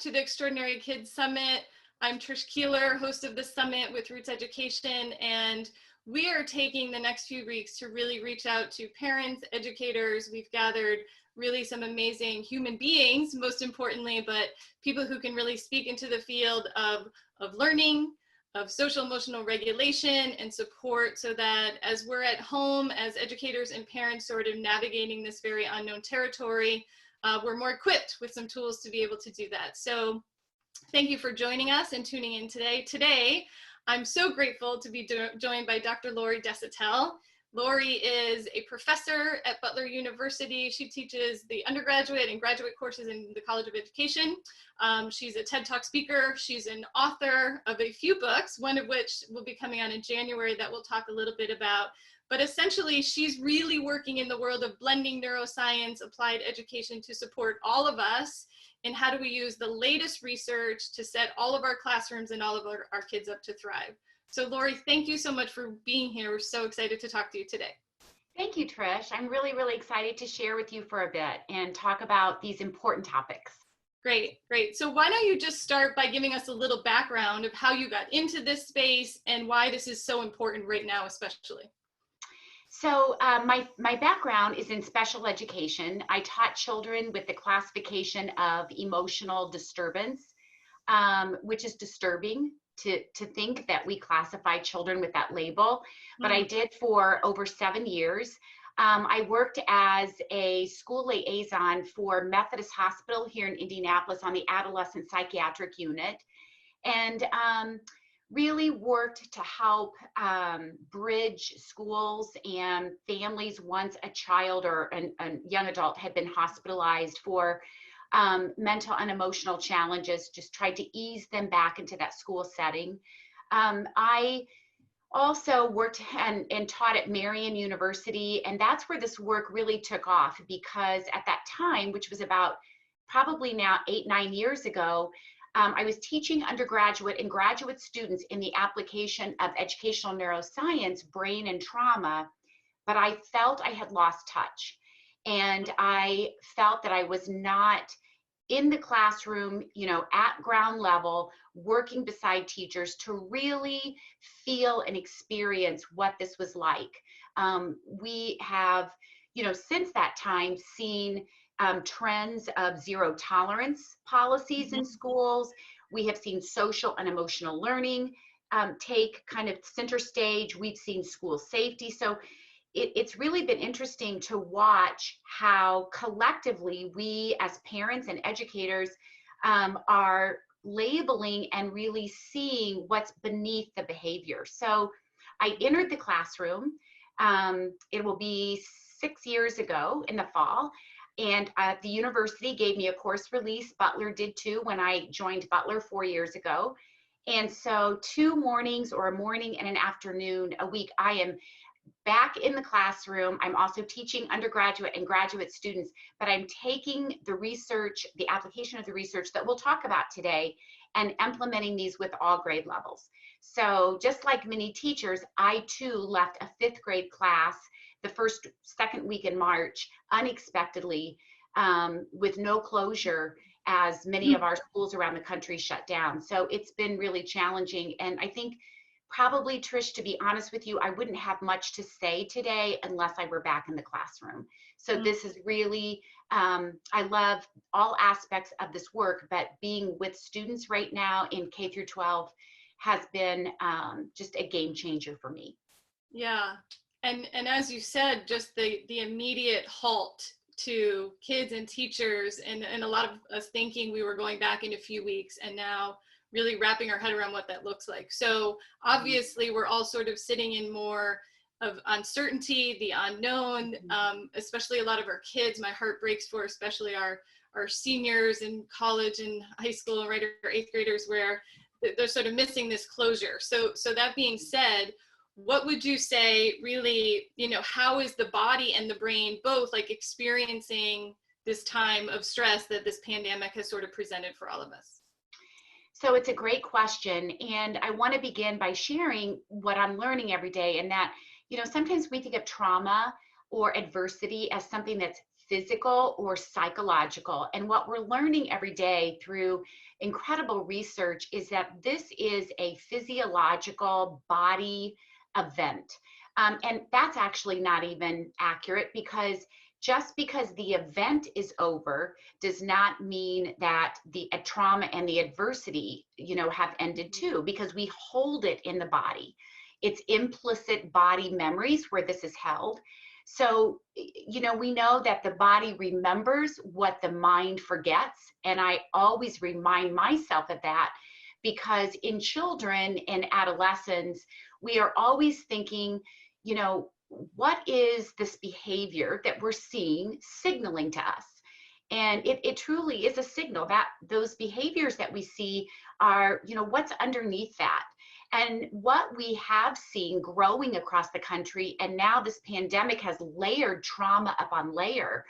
to the Extraordinary Kids Summit. I'm Trish Keiller, host of the summit with Roots Education, and we are taking the next few weeks to really reach out to parents, educators. We've gathered really some amazing human beings, most importantly, but people who can really speak into the field of learning, of social emotional regulation and support, so that as we're at home as educators and parents sort of navigating this very unknown territory, we're more equipped with some tools to be able to do that. So thank you for joining us and tuning in today. Today, I'm so grateful to be joined by Dr. Lori Desautel. Lori is a professor at Butler University. She teaches the undergraduate and graduate courses in the College of Education. She's a TED Talk speaker. She's an author of a few books, one of which will be coming out in January that we'll talk a little bit about. But essentially, she's really working in the world of blending neuroscience, applied education to support all of us. And how do we use the latest research to set all of our classrooms and all of our kids up to thrive? So Lori, thank you so much for being here. We're so excited to talk to you today. Thank you, Trish. I'm really, really excited to share with you for a bit and talk about these important topics. Great, great. So why don't you just start by giving us a little background of how you got into this space and why this is so important right now, especially. So my background is in special education. I taught children with the classification of emotional disturbance, which is disturbing to think that we classify children with that label, but I did for over 7 years. I worked as a school liaison for Methodist Hospital here in Indianapolis on the adolescent psychiatric unit, and really worked to help bridge schools and families once a child or a young adult had been hospitalized for mental and emotional challenges, just tried to ease them back into that school setting. I also worked and taught at Marian University, and that's where this work really took off, because at that time, which was about probably now 8-9 years ago, I was teaching undergraduate and graduate students in the application of educational neuroscience, brain and trauma, but I felt I had lost touch. And I felt that I was not in the classroom, at ground level, working beside teachers to really feel and experience what this was like. We have, since that time seen trends of zero tolerance policies in schools. We have seen social and emotional learning take kind of center stage. We've seen school safety. So it's really been interesting to watch how collectively we as parents and educators are labeling and really seeing what's beneath the behavior. So I entered the classroom. It will be 6 years ago in the fall. And the university gave me a course release. Butler did too when I joined Butler 4 years ago. And so 2 mornings, or a morning and an afternoon a week, I am back in the classroom. I'm also teaching undergraduate and graduate students, but I'm taking the research, the application of the research that we'll talk about today, and implementing these with all grade levels. So just like many teachers, I too left a 5th grade class the second week in March, unexpectedly, with no closure, as many of our schools around the country shut down. So it's been really challenging. And I think probably, Trish, to be honest with you, I wouldn't have much to say today unless I were back in the classroom. So this is really, I love all aspects of this work, but being with students right now in K through 12 has been just a game changer for me. Yeah. And as you said, just the immediate halt to kids and teachers, and a lot of us thinking we were going back in a few weeks, and now really wrapping our head around what that looks like. So obviously we're all sort of sitting in more of uncertainty, the unknown, especially a lot of our kids. My heart breaks for especially our seniors in college and high school, right, or 8th graders, where they're sort of missing this closure. So that being said, what would you say really, how is the body and the brain both like experiencing this time of stress that this pandemic has sort of presented for all of us? So it's a great question. And I want to begin by sharing what I'm learning every day, and that, sometimes we think of trauma or adversity as something that's physical or psychological. And what we're learning every day through incredible research is that this is a physiological body event. And that's actually not even accurate, because just because the event is over does not mean that the trauma and the adversity, have ended too, because we hold it in the body. It's implicit body memories where this is held. So, we know that the body remembers what the mind forgets. And I always remind myself of that, because in children and adolescents, we are always thinking, what is this behavior that we're seeing signaling to us? And it truly is a signal that those behaviors that we see are, what's underneath that. And what we have seen growing across the country, and now this pandemic has layered trauma upon layer,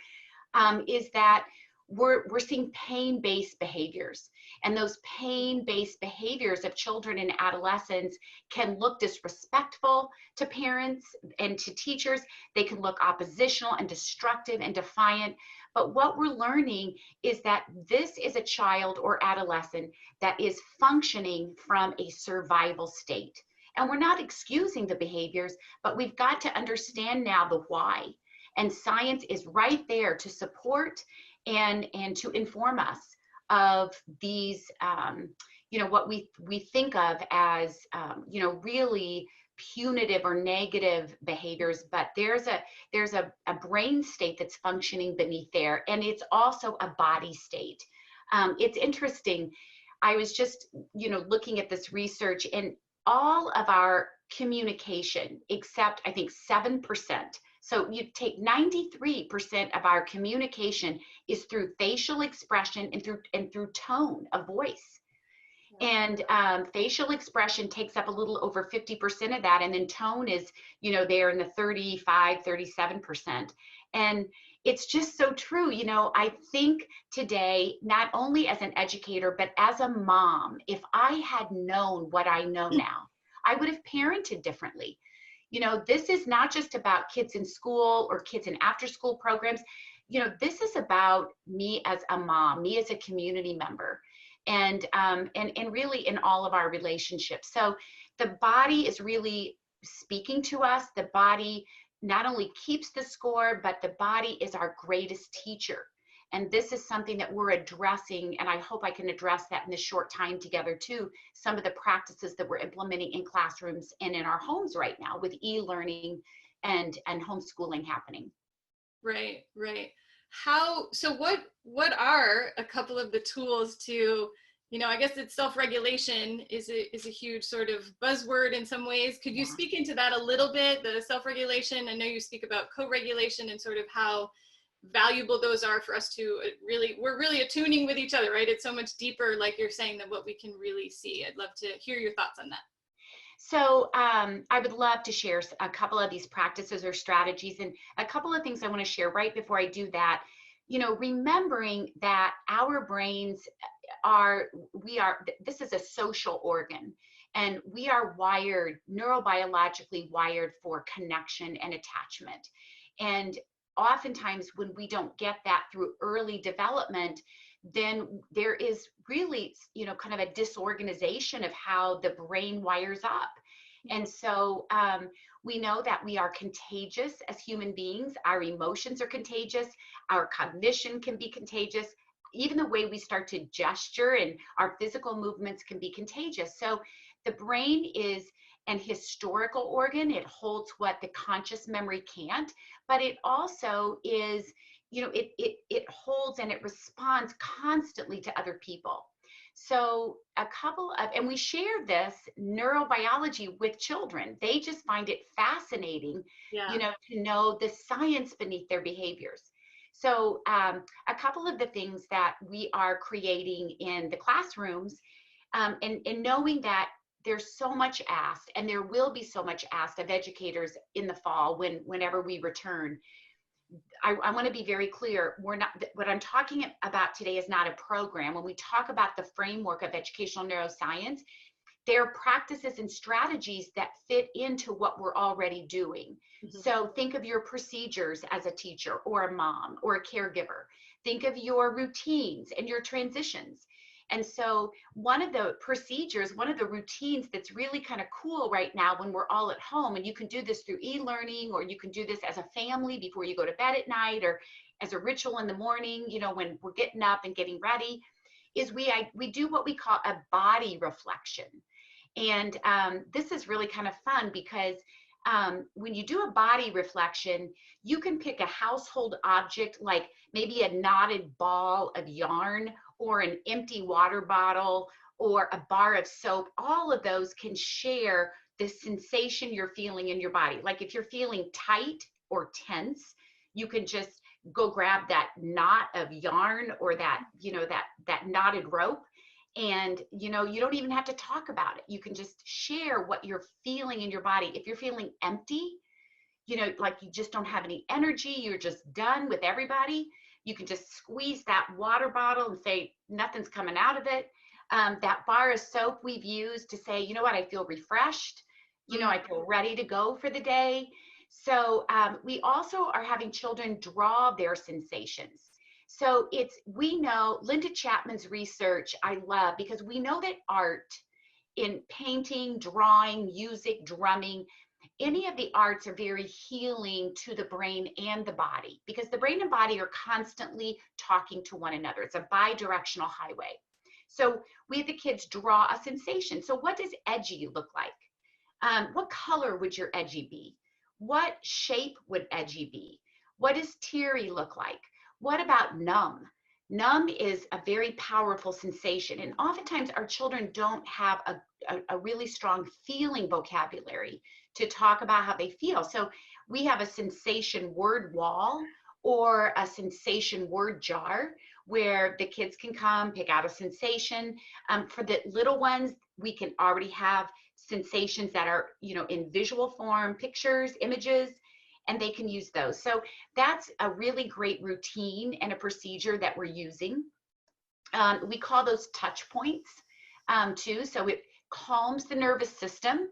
is that we're seeing pain-based behaviors. And those pain-based behaviors of children and adolescents can look disrespectful to parents and to teachers. They can look oppositional and destructive and defiant. But what we're learning is that this is a child or adolescent that is functioning from a survival state. And we're not excusing the behaviors, but we've got to understand now the why. And science is right there to support and to inform us of these, what we think of as, really punitive or negative behaviors, but there's a brain state that's functioning beneath there, and it's also a body state. It's interesting. I was just, looking at this research, and all of our communication, except I think 7%. So you take 93% of our communication is through facial expression and through tone of voice. And facial expression takes up a little over 50% of that. And then tone is, there in the 35, 37%. And it's just so true. I think today, not only as an educator, but as a mom, if I had known what I know now, I would have parented differently. This is not just about kids in school or kids in after school programs. This is about me as a mom, me as a community member, and really in all of our relationships. So the body is really speaking to us. The body not only keeps the score, but the body is our greatest teacher. And this is something that we're addressing, and I hope I can address that in this short time together too, some of the practices that we're implementing in classrooms and in our homes right now with e-learning and homeschooling happening. Right. So what are a couple of the tools to, I guess it's self-regulation is a huge sort of buzzword in some ways. Could you speak into that a little bit, the self-regulation? I know you speak about co-regulation and sort of how valuable those are for us to we're really attuning with each other, right? It's so much deeper, like you're saying, than what we can really see. I'd love to hear your thoughts on that. So I would love to share a couple of these practices or strategies, and a couple of things I want to share right before I do that. Remembering that our brains this is a social organ, and we are wired, neurobiologically wired for connection and attachment. And oftentimes when we don't get that through early development, then there is really, kind of a disorganization of how the brain wires up. And so we know that we are contagious as human beings. Our emotions are contagious. Our cognition can be contagious. Even the way we start to gesture and our physical movements can be contagious. So the brain is an historical organ. It holds what the conscious memory can't, but it also is, it holds and it responds constantly to other people. So and we share this neurobiology with children. They just find it fascinating, to know the science beneath their behaviors. So a couple of the things that we are creating in the classrooms, and knowing that there's so much asked, and there will be so much asked of educators in the fall whenever we return. I want to be very clear. What I'm talking about today is not a program. When we talk about the framework of educational neuroscience, they're practices and strategies that fit into what we're already doing. So think of your procedures as a teacher or a mom or a caregiver. Think of your routines and your transitions. And so one of the procedures, one of the routines that's really kind of cool right now when we're all at home, and you can do this through e-learning, or you can do this as a family before you go to bed at night, or as a ritual in the morning, you know, when we're getting up and getting ready, is we do what we call a body reflection. And this is really kind of fun because when you do a body reflection, you can pick a household object, like maybe a knotted ball of yarn or an empty water bottle or a bar of soap. All of those can share the sensation you're feeling in your body. Like if you're feeling tight or tense, you can just go grab that knot of yarn or that, you know, that knotted rope. And, you know, you don't even have to talk about it. You can just share what you're feeling in your body. If you're feeling empty, you know, like you just don't have any energy, you're just done with everybody, you can just squeeze that water bottle and say, nothing's coming out of it. That bar of soap we've used to say, you know what, I feel refreshed. You know, I feel ready to go for the day. So we also are having children draw their sensations. So we know Linda Chapman's research I love, because we know that art in painting, drawing, music, drumming, any of the arts are very healing to the brain and the body, because the brain and body are constantly talking to one another. It's a bi-directional highway. So we have the kids draw a sensation. So what does edgy look like? What color would your edgy be? What shape would edgy be? What does teary look like? What about numb? Numb is a very powerful sensation. And oftentimes our children don't have a really strong feeling vocabulary to talk about how they feel. So we have a sensation word wall or a sensation word jar where the kids can come pick out a sensation. For the little ones, we can already have sensations that are, you know, in visual form, pictures, images, and they can use those. So that's a really great routine and a procedure that we're using. We call those touch points too. So it calms the nervous system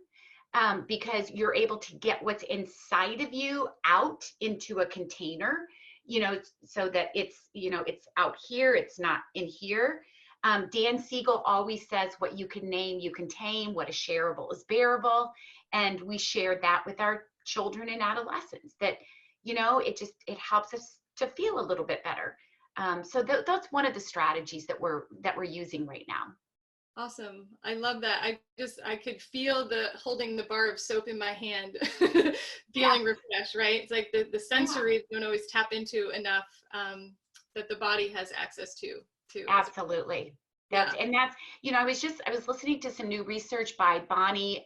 because you're able to get what's inside of you out into a container, you know, so that it's, you know, it's out here, it's not in here. Dan Siegel always says, what you can name, you can tame, what is shareable is bearable. And we share that with our children and adolescents, that, you know, it helps us to feel a little bit better. So that's one of the strategies that we're using right now. Awesome. I love that. I could feel holding the bar of soap in my hand, feeling refreshed, right? It's like the sensory don't always tap into enough that the body has access to. Absolutely. That's, you know, I was listening to some new research by Bonnie,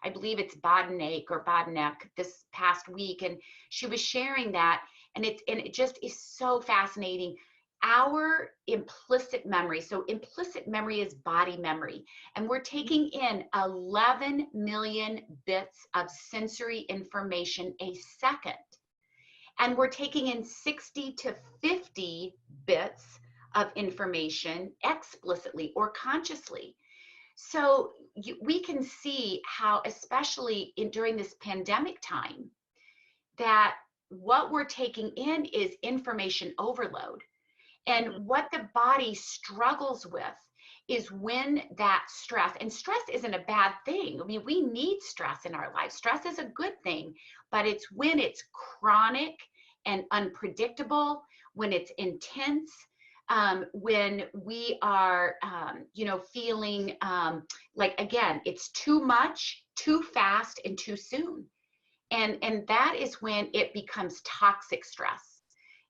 I believe it's Bodenek this past week, and she was sharing that, and it just is so fascinating. Our implicit memory, so implicit memory is body memory, and we're taking in 11 million bits of sensory information a second, and we're taking in 60 to 50 bits of information explicitly or consciously. So we can see how, especially during this pandemic time, that what we're taking in is information overload. And what the body struggles with is when that stress, and stress isn't a bad thing. I mean, we need stress in our lives. Stress is a good thing, but it's when it's chronic and unpredictable, when it's intense, when we are, you know, feeling like, again, it's too much, too fast, and too soon. And that is when it becomes toxic stress.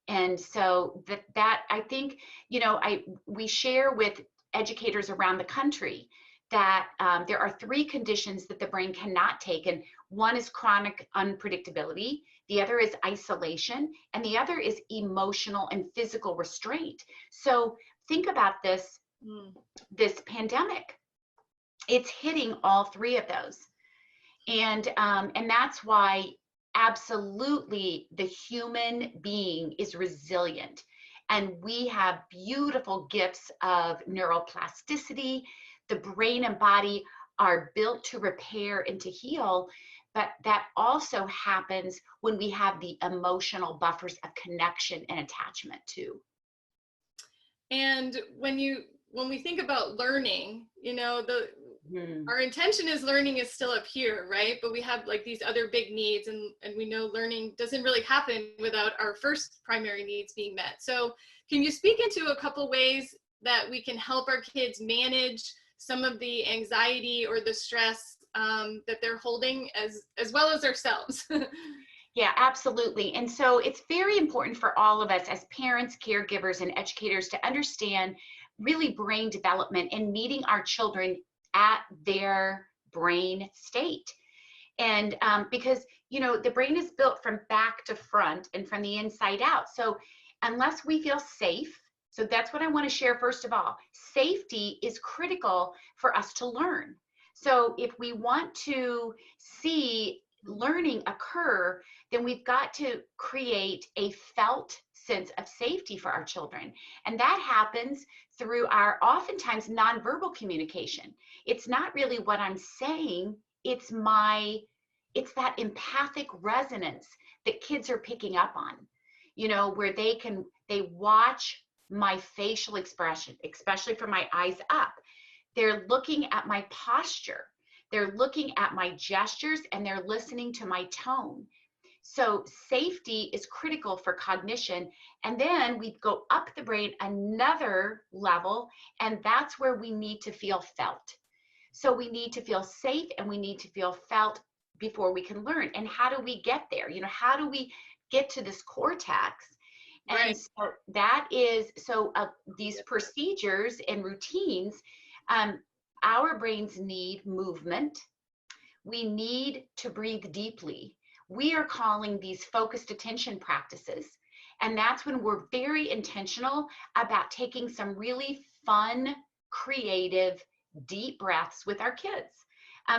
And so that I think, you know, we share with educators around the country that there are 3 conditions that the brain cannot take. And one is chronic unpredictability, the other is isolation, and the other is emotional and physical restraint. So think about this pandemic. It's hitting all 3 of those. And that's why absolutely the human being is resilient. And we have beautiful gifts of neuroplasticity. The brain and body are built to repair and to heal, but that also happens when we have the emotional buffers of connection and attachment too. And when we think about learning, our intention is learning is still up here, right? But we have like these other big needs, and we know learning doesn't really happen without our first primary needs being met. So can you speak into a couple ways that we can help our kids manage some of the anxiety or the stress that they're holding, as well as ourselves? Yeah, absolutely. And so it's very important for all of us as parents, caregivers, and educators to understand really brain development and meeting our children at their brain state. And because, the brain is built from back to front and from the inside out. So unless we feel safe, so that's what I want to share first of all. Safety is critical for us to learn. So if we want to see learning occur, then we've got to create a felt sense of safety for our children. And that happens through our oftentimes nonverbal communication. It's not really what I'm saying, it's that empathic resonance that kids are picking up on, where they watch my facial expression, especially from my eyes up. They're looking at my posture. They're looking at my gestures, and they're listening to my tone. So safety is critical for cognition. And then we go up the brain another level, and that's where we need to feel felt. So we need to feel safe and we need to feel felt before we can learn. And how do we get there? How do we get to this cortex? And right. So that is, these procedures and routines, our brains need movement. We need to breathe deeply. We are calling these focused attention practices. And that's when we're very intentional about taking some really fun, creative, deep breaths with our kids.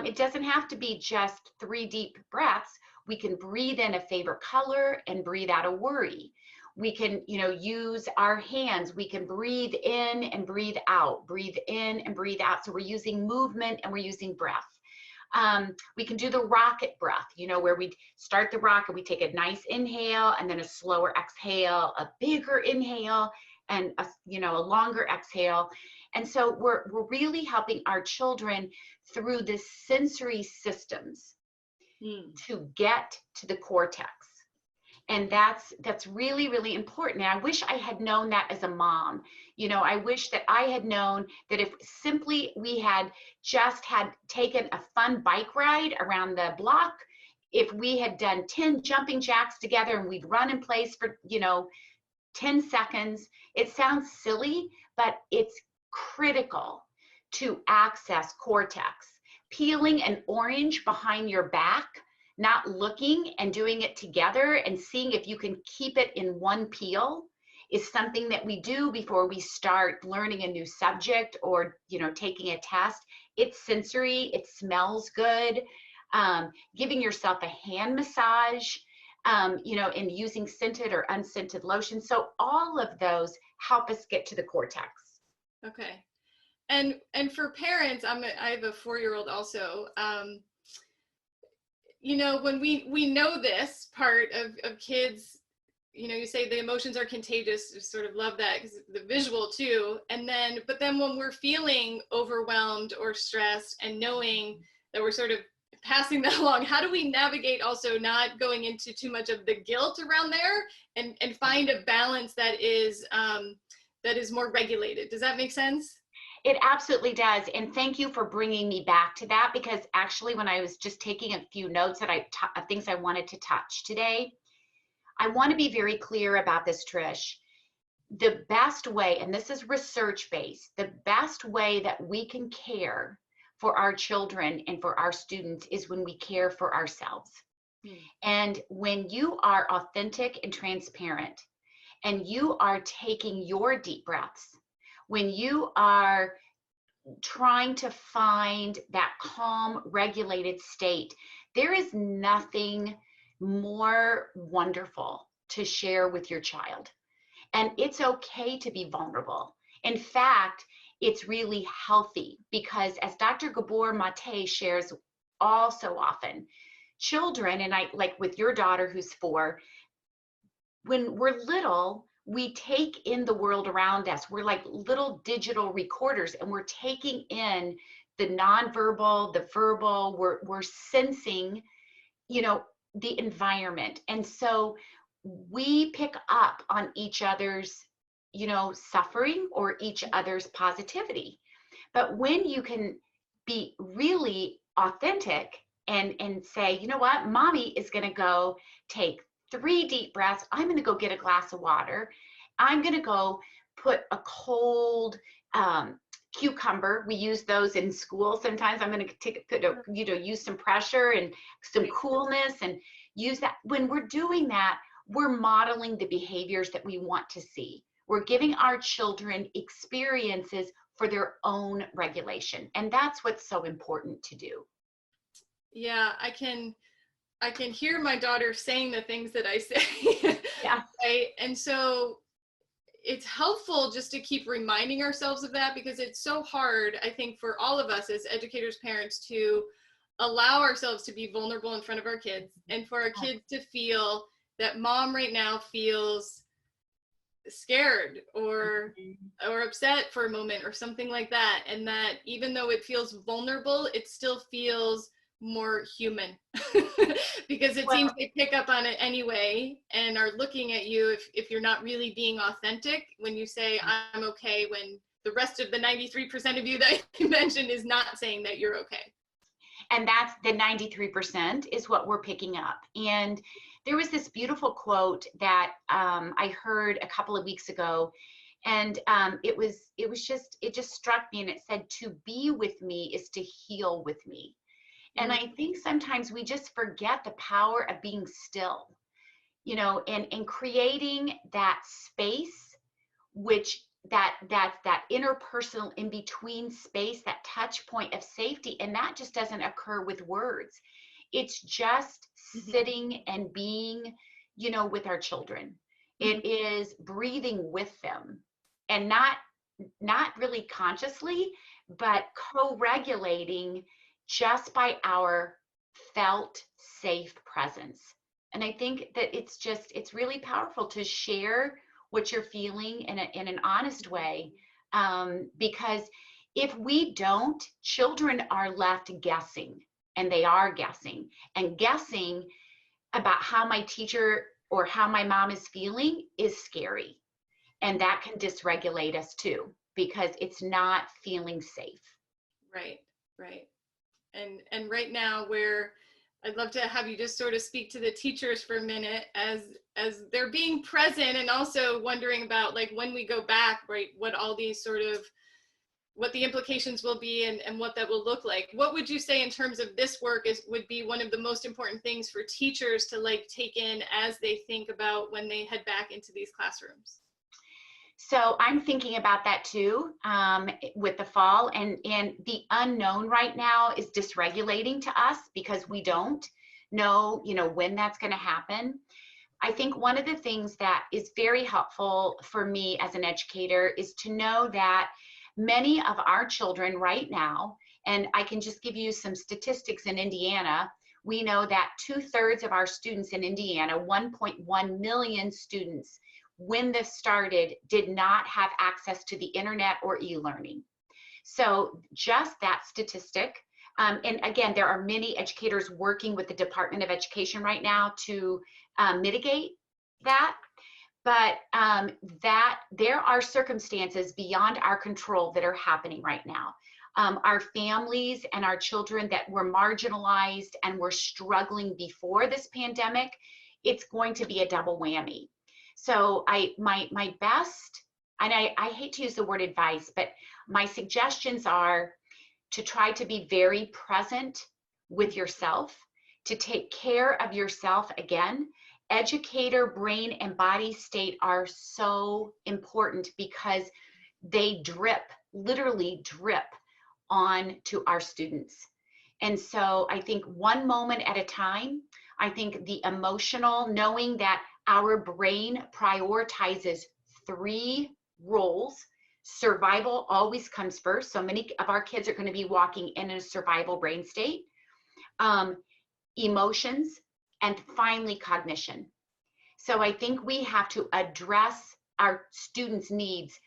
It doesn't have to be just 3 deep breaths. We can breathe in a favorite color and breathe out a worry. We can, use our hands. We can breathe in and breathe out, breathe in and breathe out. So we're using movement and we're using breath. We can do the rocket breath, where we start the rocket, we take a nice inhale and then a slower exhale, a bigger inhale and a longer exhale. And so we're really helping our children through the sensory systems to get to the cortex. And that's really, really important. And I wish I had known that as a mom. I wish that I had known that if simply we had taken a fun bike ride around the block, if we had done 10 jumping jacks together and we'd run in place for, 10 seconds, it sounds silly, but it's critical to access cortex. Peeling an orange behind your back, not looking and doing it together and seeing if you can keep it in one peel is something that we do before we start learning a new subject or, taking a test. It's sensory, it smells good. Giving yourself a hand massage, and using scented or unscented lotion. So all of those help us get to the cortex. Okay. And for parents, I have a 4-year-old also. When we know this part of kids, you say the emotions are contagious. Just sort of love that, because the visual too. But then when we're feeling overwhelmed or stressed and knowing that we're sort of passing that along, how do we navigate also not going into too much of the guilt around there and find a balance that is more regulated? Does that make sense? It absolutely does. And thank you for bringing me back to that, because actually when I was just taking a few notes of things I wanted to touch today, I want to be very clear about this, Trish. The best way, and this is research-based, the best way that we can care for our children and for our students is when we care for ourselves. And when you are authentic and transparent, and you are taking your deep breaths, when you are trying to find that calm, regulated state, there is nothing more wonderful to share with your child. And it's okay to be vulnerable. In fact, it's really healthy, because as Dr. Gabor Mate shares all so often, children, and I, like with your daughter who's 4, when we're little, we take in the world around us. We're like little digital recorders, and we're taking in the nonverbal, the verbal, we're sensing, you know, the environment. And so we pick up on each other's, you know, suffering or each other's positivity. But when you can be really authentic and say, you know what, mommy is going to go take 3 deep breaths. I'm going to go get a glass of water. I'm going to go put a cold cucumber. We use those in school sometimes. I'm going to use some pressure and some coolness and use that. When we're doing that, we're modeling the behaviors that we want to see. We're giving our children experiences for their own regulation. And that's what's so important to do. Yeah, I can hear my daughter saying the things that I say. Yeah. Right. And so it's helpful just to keep reminding ourselves of that, because it's so hard, I think, for all of us as educators, parents, to allow ourselves to be vulnerable in front of our kids, and for our kids to feel that mom right now feels scared or upset for a moment or something like that. And that even though it feels vulnerable, it still feels more human because it seems they pick up on it anyway and are looking at you if you're not really being authentic when you say I'm okay, when the rest of the 93% of you that you mentioned is not saying that you're okay. And that's the 93% is what we're picking up. And there was this beautiful quote that I heard a couple of weeks ago, and it just struck me, and it said, to be with me is to heal with me. And I think sometimes we just forget the power of being still, you know, and creating that space, which that interpersonal in between space, that touch point of safety. And that just doesn't occur with words. It's just sitting and being, you know, with our children. It is breathing with them, and not really consciously, but co-regulating just by our felt safe presence. And I think that it's really powerful to share what you're feeling in an honest way, because if we don't, children are left guessing, and they are guessing about how my teacher or how my mom is feeling is scary. And that can dysregulate us too, because it's not feeling safe. Right. And right now, where I'd love to have you just sort of speak to the teachers for a minute as they're being present, and also wondering about, like, when we go back, right, what all these sort of, what the implications will be and what that will look like. What would you say in terms of this work would be one of the most important things for teachers to like take in as they think about when they head back into these classrooms? So I'm thinking about that too, with the fall, and the unknown right now is dysregulating to us because we don't know, you know, when that's going to happen. I think one of the things that is very helpful for me as an educator is to know that many of our children right now, and I can just give you some statistics in Indiana, we know that 2/3 of our students in Indiana, 1.1 million students, when this started, did not have access to the internet or e-learning. So just that statistic, and again, there are many educators working with the Department of Education right now to mitigate that. But that there are circumstances beyond our control that are happening right now. Our families and our children that were marginalized and were struggling before this pandemic, it's going to be a double whammy. So my best, and I hate to use the word advice, but my suggestions are to try to be very present with yourself, to take care of yourself again. Educator brain and body state are so important because they drip, literally drip on to our students. And so I think one moment at a time, I think the emotional, knowing that our brain prioritizes 3 roles, Survival always comes first. So many of our kids are going to be walking in a survival brain state. Emotions, and finally cognition. So I think we have to address our students' needs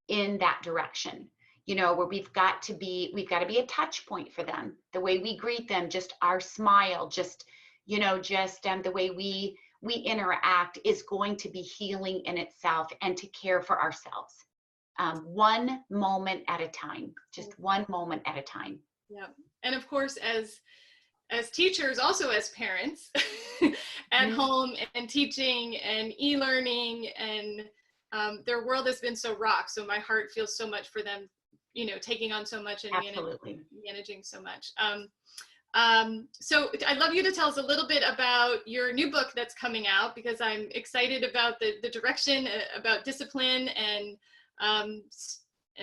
in that direction, where we've got to be a touch point for them. The way we greet them, just our smile, just the way we interact is going to be healing in itself, and to care for ourselves. One moment at a time, just one moment at a time. Yeah. And of course, as teachers, also as parents at home and teaching and e-learning, and their world has been so rocked. So my heart feels so much for them, taking on so much and managing so much. So I'd love you to tell us a little bit about your new book that's coming out, because I'm excited about the direction about discipline, and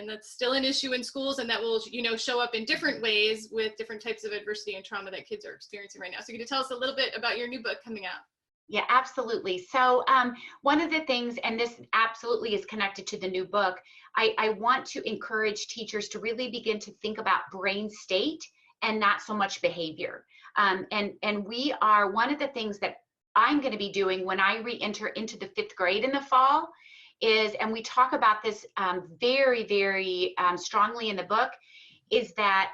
that's still an issue in schools, and that will, show up in different ways with different types of adversity and trauma that kids are experiencing right now. So can you tell us a little bit about your new book coming out? Yeah, absolutely. So one of the things, and this absolutely is connected to the new book, I want to encourage teachers to really begin to think about brain state and not so much behavior. And we are, one of the things that I'm going to be doing when I re-enter into the 5th grade in the fall is, and we talk about this very, very strongly in the book, is that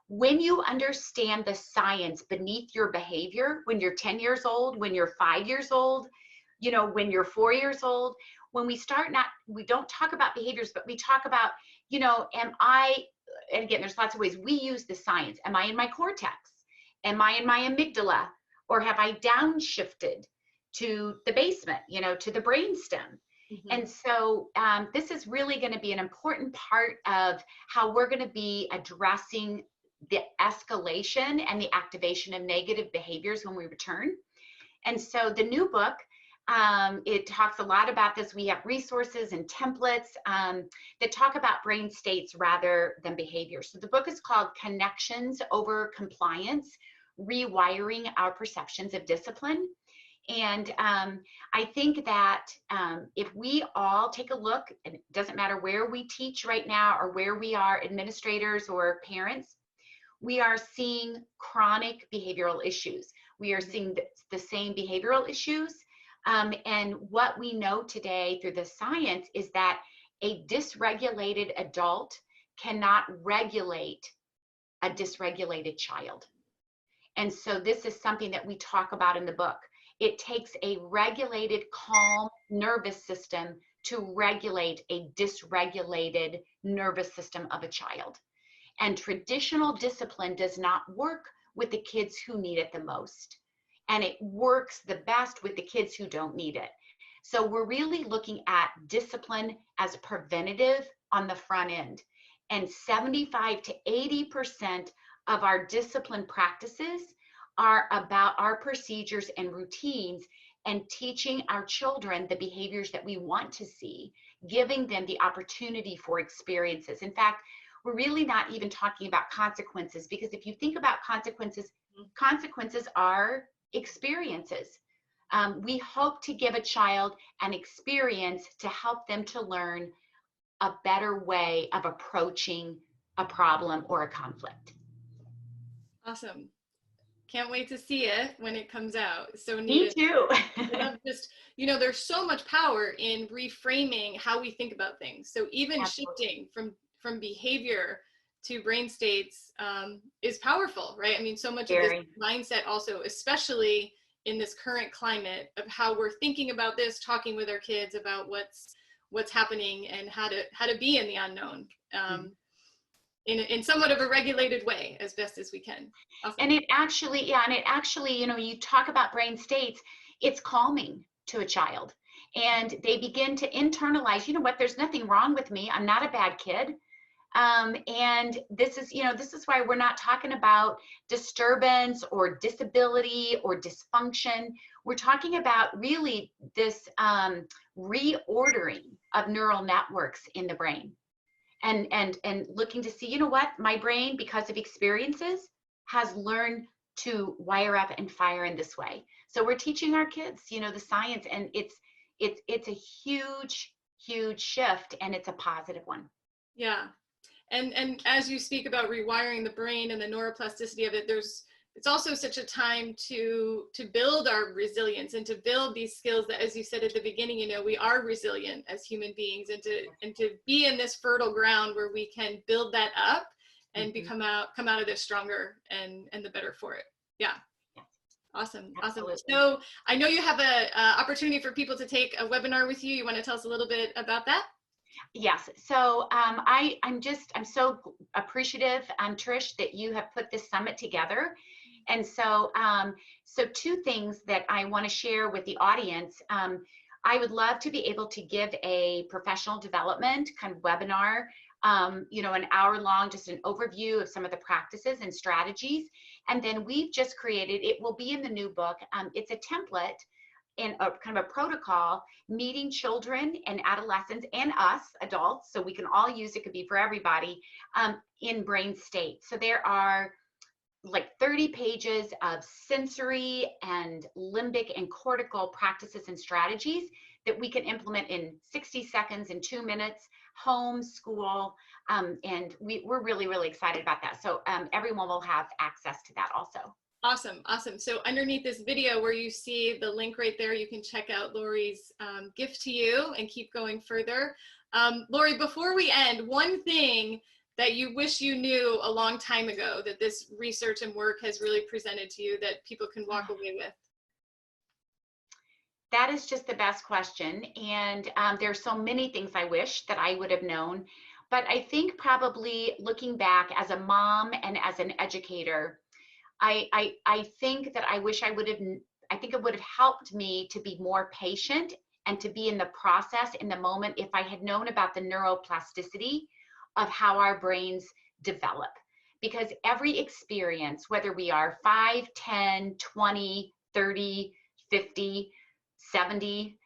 when you understand the science beneath your behavior, when you're 10 years old, when you're 5 years old, when you're 4 years old, when we don't talk about behaviors, but we talk about, and again, there's lots of ways we use the science. Am I in my cortex? Am I in my amygdala? Or have I downshifted to the basement, to the brainstem? And so this is really going to be an important part of how we're going to be addressing the escalation and the activation of negative behaviors when we return. And so the new book, it talks a lot about this. We have resources and templates that talk about brain states rather than behavior. So the book is called Connections Over Compliance, Rewiring Our Perceptions of Discipline. And I think that if we all take a look, and it doesn't matter where we teach right now or where we are administrators or parents, we are seeing chronic behavioral issues. We are seeing the same behavioral issues. And what we know today through the science is that a dysregulated adult cannot regulate a dysregulated child. And so this is something that we talk about in the book. It takes a regulated, calm nervous system to regulate a dysregulated nervous system of a child. And traditional discipline does not work with the kids who need it the most. And it works the best with the kids who don't need it. So we're really looking at discipline as preventative on the front end. And 75 to 80% of our discipline practices are about our procedures and routines and teaching our children the behaviors that we want to see, giving them the opportunity for experiences. In fact, we're really not even talking about consequences, because if you think about consequences, consequences are experiences. We hope to give a child an experience to help them to learn a better way of approaching a problem or a conflict. Awesome. Can't wait to see it when it comes out. So needed. Me too. Just, there's so much power in reframing how we think about things. So even Absolutely. Shifting from behavior to brain states is powerful, right? I mean, so much Very. Of this mindset also, especially in this current climate of how we're thinking about this, talking with our kids about what's happening and how to be in the unknown. In somewhat of a regulated way as best as we can. Awesome. And it actually, you talk about brain states, it's calming to a child. And they begin to internalize, there's nothing wrong with me. I'm not a bad kid. And this is why we're not talking about disturbance or disability or dysfunction. We're talking about really this reordering of neural networks in the brain. And looking to see, my brain, because of experiences, has learned to wire up and fire in this way. So we're teaching our kids, the science, and it's a huge, huge shift, and it's a positive one. Yeah. And as you speak about rewiring the brain and the neuroplasticity of it, it's also such a time to build our resilience and to build these skills that, as you said at the beginning, you know, we are resilient as human beings, and to be in this fertile ground where we can build that up and come out of this stronger and the better for it. Yeah. Awesome. Absolutely. Awesome. So I know you have a opportunity for people to take a webinar with you. You want to tell us a little bit about that? Yes. So I'm so appreciative, Trish, that you have put this summit together. And so, so two things that I want to share with the audience. I would love to be able to give a professional development kind of webinar, you know, an hour long, just an overview of some of the practices and strategies. And then we've just created, it will be in the new book. It's a template and a kind of a protocol meeting children and adolescents and us adults, so we can all use it, could be for everybody, in brain state. So there are like 30 pages of sensory and limbic and cortical practices and strategies that we can implement in 60 seconds, in 2 minutes, home, school, and we're really, really excited about that. So everyone will have access to that also. Awesome. Awesome. So underneath this video where you see the link right there, you can check out Lori's gift to you and keep going further. Lori, before we end, one thing that you wish you knew a long time ago that this research and work has really presented to you that people can walk away with? That is just the best question. And there's so many things I wish that I would have known. But I think probably looking back as a mom and as an educator, I think that I wish I think it would have helped me to be more patient and to be in the process, in the moment, if I had known about the neuroplasticity of how our brains develop. Because every experience, whether we are 5, 10, 20, 30, 50, 70,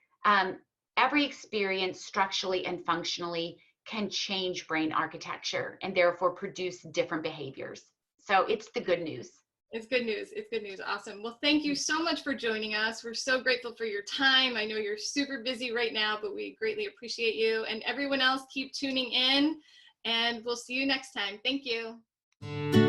every experience structurally and functionally can change brain architecture and therefore produce different behaviors. So it's the good news. It's good news. It's good news. Awesome. Well, thank you so much for joining us. We're so grateful for your time. I know you're super busy right now, but we greatly appreciate you. And everyone else, keep tuning in, and we'll see you next time. Thank you.